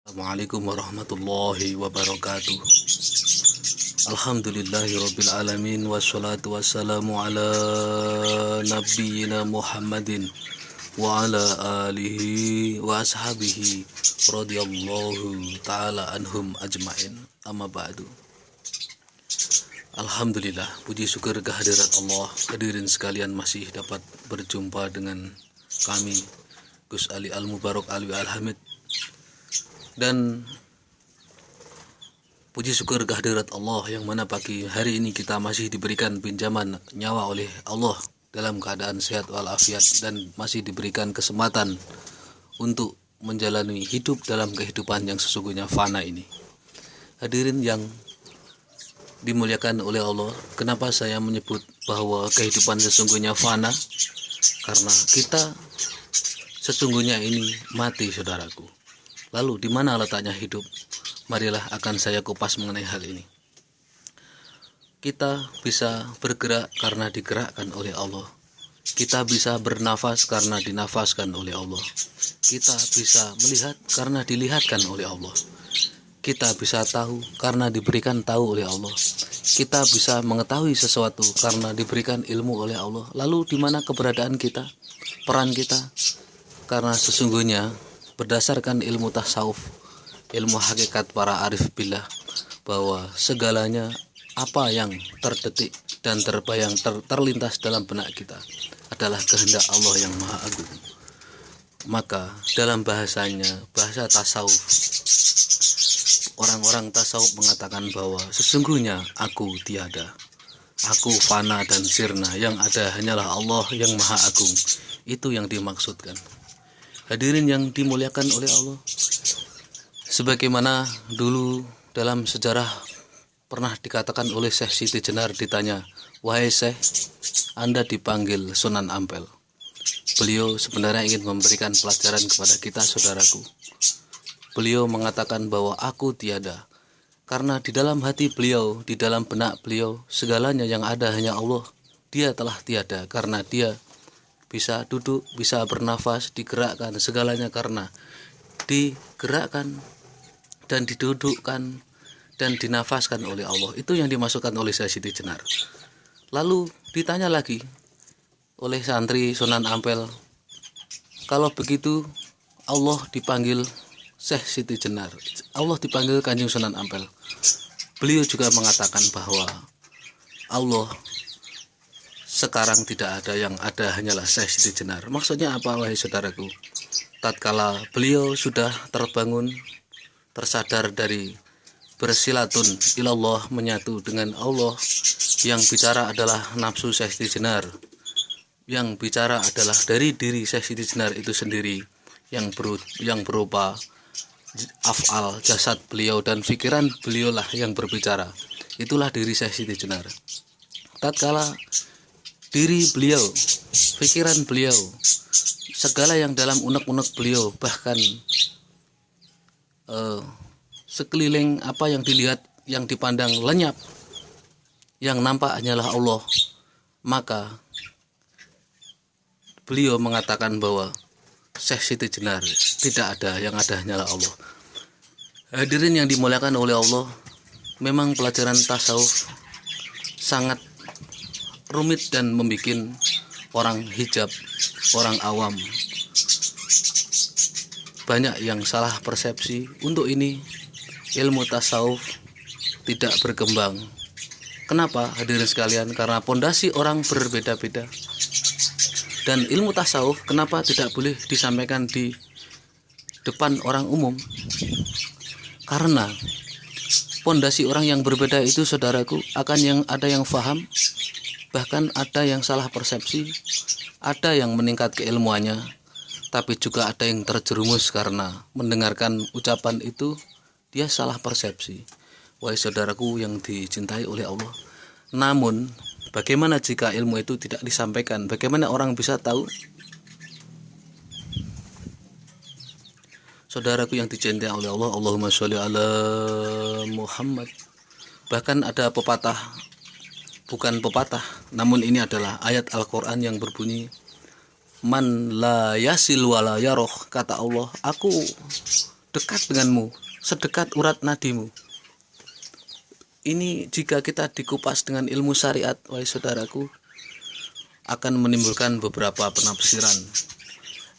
Assalamualaikum warahmatullahi wabarakatuh. Alhamdulillahirabbil alamin wassalatu wassalamu ala nabiyyina Muhammadin wa ala alihi wa ashabihi radhiyallahu taala anhum ajmain. Amma ba'du. Alhamdulillah, puji syukur kehadirat Allah. Hadirin sekalian masih dapat berjumpa dengan kami Gus Ali Al-Mubarak Alwi Al-Hamid. Dan puji syukur kehadirat Allah yang mana pagi hari ini kita masih diberikan pinjaman nyawa oleh Allah dalam keadaan sehat walafiat dan masih diberikan kesempatan untuk menjalani hidup dalam kehidupan yang sesungguhnya fana ini. Hadirin yang dimuliakan oleh Allah, kenapa saya menyebut bahwa kehidupan sesungguhnya fana? Karena kita sesungguhnya ini mati, saudaraku. Lalu di mana letaknya hidup? Marilah akan saya kupas mengenai hal ini. Kita bisa bergerak karena digerakkan oleh Allah. Kita bisa bernafas karena dinafaskan oleh Allah. Kita bisa melihat karena dilihatkan oleh Allah. Kita bisa tahu karena diberikan tahu oleh Allah. Kita bisa mengetahui sesuatu karena diberikan ilmu oleh Allah. Lalu di mana keberadaan kita? Peran kita? Karena sesungguhnya berdasarkan ilmu tasawuf, ilmu hakikat para arif billah, bahwa segalanya apa yang terdetik dan terbayang terlintas dalam benak kita adalah kehendak Allah yang Maha Agung. Maka dalam bahasanya, bahasa tasawuf, orang-orang tasawuf mengatakan bahwa sesungguhnya aku tiada, aku fana dan sirna, yang ada hanyalah Allah yang Maha Agung. Itu yang dimaksudkan. Hadirin yang dimuliakan oleh Allah, sebagaimana dulu dalam sejarah pernah dikatakan oleh Syekh Siti Jenar, ditanya, "Wahai Syekh, Anda dipanggil Sunan Ampel." Beliau sebenarnya ingin memberikan pelajaran kepada kita, saudaraku. Beliau mengatakan bahwa aku tiada, karena di dalam hati beliau, di dalam benak beliau, segalanya yang ada hanya Allah. Dia telah tiada karena dia bisa duduk, bisa bernafas, digerakkan, segalanya karena digerakkan dan didudukkan dan dinafaskan oleh Allah. Itu yang dimasukkan oleh Syekh Siti Jenar. Lalu ditanya lagi oleh santri Sunan Ampel, kalau begitu Allah dipanggil Syekh Siti Jenar, Allah dipanggil Kanjeng Sunan Ampel. Beliau juga mengatakan bahwa Allah sekarang tidak ada, yang ada hanyalah Syekh Siti Jenar. Maksudnya apa, wahai saudaraku? Tatkala beliau sudah terbangun, tersadar dari bersilatun ilallah, menyatu dengan Allah, yang bicara adalah nafsu Syekh Siti Jenar, yang bicara adalah dari diri Syekh Siti Jenar itu sendiri, yang berupa af'al, jasad beliau dan pikiran beliau lah yang berbicara. Itulah diri Syekh Siti Jenar. Tatkala diri beliau, pikiran beliau, segala yang dalam unek-unek beliau, bahkan sekeliling apa yang dilihat, yang dipandang lenyap, yang nampak hanyalah Allah, maka beliau mengatakan bahwa Syekh Siti Jenar tidak ada, yang ada hanyalah Allah. Hadirin yang dimuliakan oleh Allah, memang pelajaran tasawuf sangat rumit dan membuat orang hijab, orang awam banyak yang salah persepsi. Untuk ini ilmu tasawuf tidak berkembang. Kenapa, hadirin sekalian? Karena pondasi orang berbeda-beda. Dan ilmu tasawuf kenapa tidak boleh disampaikan di depan orang umum? Karena pondasi orang yang berbeda itu, saudaraku, akan ada yang faham, bahkan ada yang salah persepsi, ada yang meningkat keilmuannya, tapi juga ada yang terjerumus karena mendengarkan ucapan itu, dia salah persepsi. Wahai saudaraku yang dicintai oleh Allah, namun bagaimana jika ilmu itu tidak disampaikan? Bagaimana orang bisa tahu? Saudaraku yang dicintai oleh Allah, Allahumma sholli ala Muhammad. Bahkan ada pepatah, bukan pepatah, namun ini adalah ayat Al-Quran yang berbunyi, "Man la yasil wa la yaroh," kata Allah, aku dekat denganmu, sedekat urat nadimu. Ini jika kita dikupas dengan ilmu syariat, wahai saudaraku, akan menimbulkan beberapa penafsiran.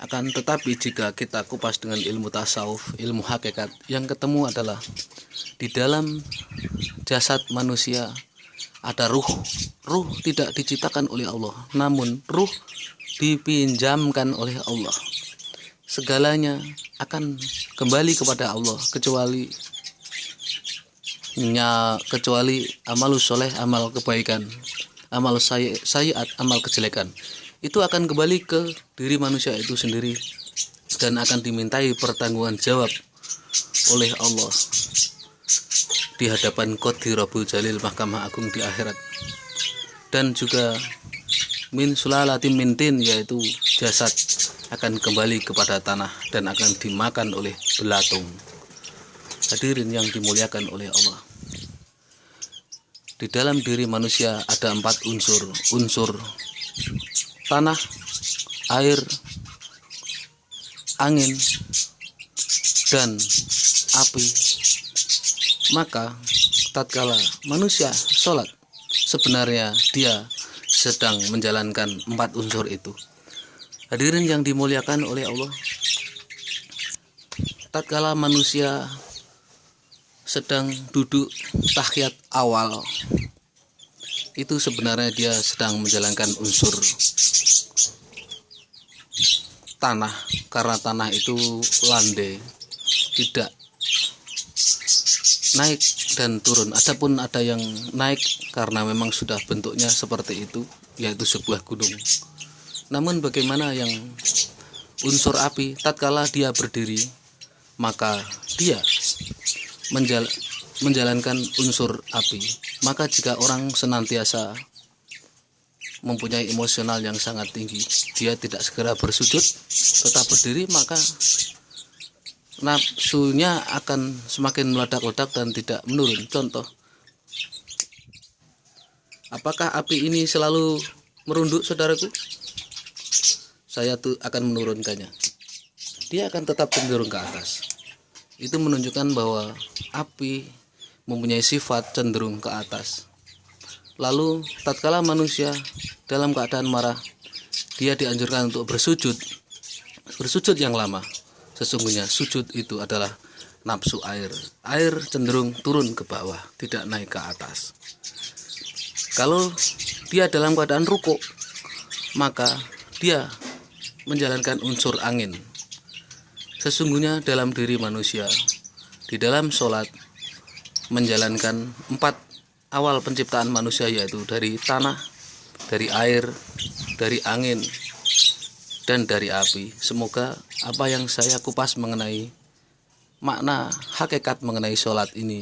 Akan tetapi jika kita kupas dengan ilmu tasawuf, ilmu hakikat, yang ketemu adalah di dalam jasad manusia ada ruh. Ruh tidak diciptakan oleh Allah, namun ruh dipinjamkan oleh Allah. Segalanya akan kembali kepada Allah kecuali amal soleh, amal kebaikan, amal sayyiat, amal kejelekan. Itu akan kembali ke diri manusia itu sendiri dan akan dimintai pertanggungan jawab oleh Allah di hadapan Qadir Rabbul Jalil, Mahkamah Agung di akhirat. Dan juga min sulalatim min tin, yaitu jasad akan kembali kepada tanah dan akan dimakan oleh belatung. Hadirin yang dimuliakan oleh Allah, di dalam diri manusia ada 4 unsur tanah, air, angin, dan api. Maka tatkala manusia sholat, sebenarnya dia sedang menjalankan 4 unsur itu. Hadirin yang dimuliakan oleh Allah, tatkala manusia sedang duduk tahiyat awal, itu sebenarnya dia sedang menjalankan unsur tanah, karena tanah itu landai, tidak naik dan turun. Adapun ada yang naik karena memang sudah bentuknya seperti itu, yaitu sebuah gunung. Namun bagaimana yang unsur api, tatkala dia berdiri, maka dia menjalankan unsur api. Maka jika orang senantiasa mempunyai emosional yang sangat tinggi, dia tidak segera bersujud, tetap berdiri, maka nafsunya akan semakin meledak-ledak dan tidak menurun. Contoh, apakah api ini selalu merunduk, saudaraku? Saya akan menurunkannya. Dia akan tetap cenderung ke atas. Itu menunjukkan bahwa api mempunyai sifat cenderung ke atas. Lalu tatkala manusia dalam keadaan marah, dia dianjurkan untuk bersujud yang lama. Sesungguhnya sujud itu adalah nafsu air. Air cenderung turun ke bawah, tidak naik ke atas. Kalau dia dalam keadaan rukuk, maka dia menjalankan unsur angin. Sesungguhnya dalam diri manusia, di dalam sholat, menjalankan 4 awal penciptaan manusia, yaitu dari tanah, dari air, dari angin, dan dari api. Semoga apa yang saya kupas mengenai makna hakikat mengenai sholat ini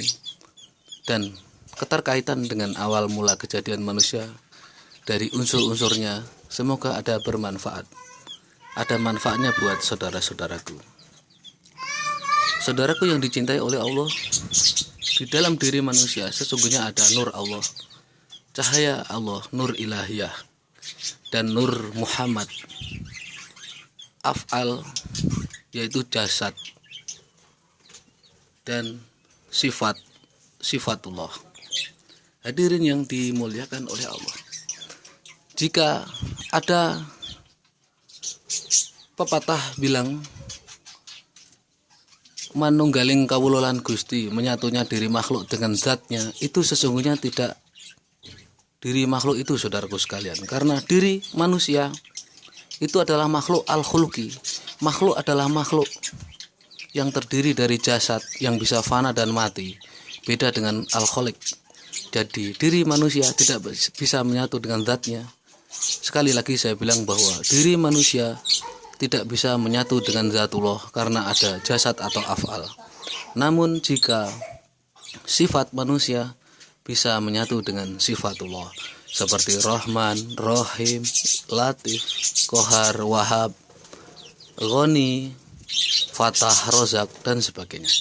dan keterkaitan dengan awal mula kejadian manusia dari unsur-unsurnya, semoga ada bermanfaat. Ada manfaatnya buat saudara-saudaraku. Saudaraku yang dicintai oleh Allah, di dalam diri manusia sesungguhnya ada nur Allah, cahaya Allah, nur ilahiyah, dan nur Muhammad, af'al, yaitu jasad, dan sifatullah. Hadirin yang dimuliakan oleh Allah, jika ada pepatah bilang manunggaling kawulolan Gusti, menyatunya diri makhluk dengan zatnya, itu sesungguhnya tidak diri makhluk itu, saudaraku sekalian. Karena diri manusia itu adalah makhluk al-khuluqi. Makhluk adalah makhluk yang terdiri dari jasad yang bisa fana dan mati, beda dengan al-khaliq. Jadi diri manusia tidak bisa menyatu dengan zatnya. Sekali lagi saya bilang bahwa diri manusia tidak bisa menyatu dengan zatullah karena ada jasad atau af'al. Namun jika sifat manusia bisa menyatu dengan sifatullah, seperti Rahman, Rahim, Latif, Qahar, Wahab, Ghani, Fatah, Rozak, dan sebagainya.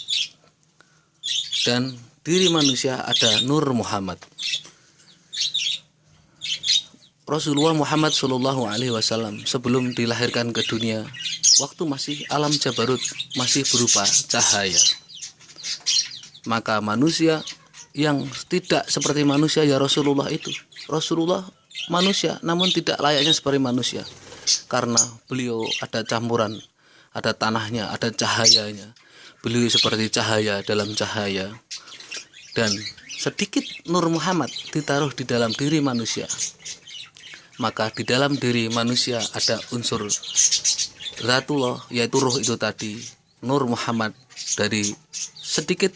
Dan diri manusia ada nur Muhammad. Rasulullah Muhammad SAW sebelum dilahirkan ke dunia, waktu masih alam jabarut, masih berupa cahaya. Maka manusia yang tidak seperti manusia ya Rasulullah itu. Rasulullah manusia namun tidak layaknya seperti manusia, karena beliau ada campuran, ada tanahnya, ada cahayanya. Beliau seperti cahaya dalam cahaya, dan sedikit Nur Muhammad ditaruh di dalam diri manusia. Maka di dalam diri manusia ada unsur Zatullah, yaitu ruh itu tadi, Nur Muhammad, dari sedikit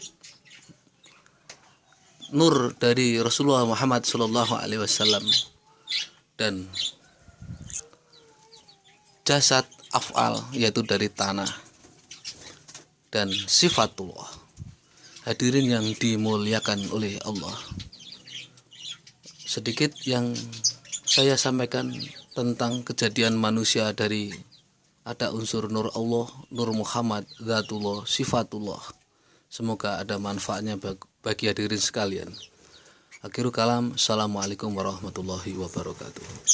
nur dari Rasulullah Muhammad Shallallahu Alaihi Wasallam, dan jasad af'al, yaitu dari tanah, dan sifatullah. Hadirin yang dimuliakan oleh Allah, sedikit yang saya sampaikan tentang kejadian manusia dari ada unsur Nur Allah, Nur Muhammad, Zatullah, sifatullah. Semoga ada manfaatnya bagi hadirin sekalian. Akhirul kalam, assalamualaikum warahmatullahi wabarakatuh.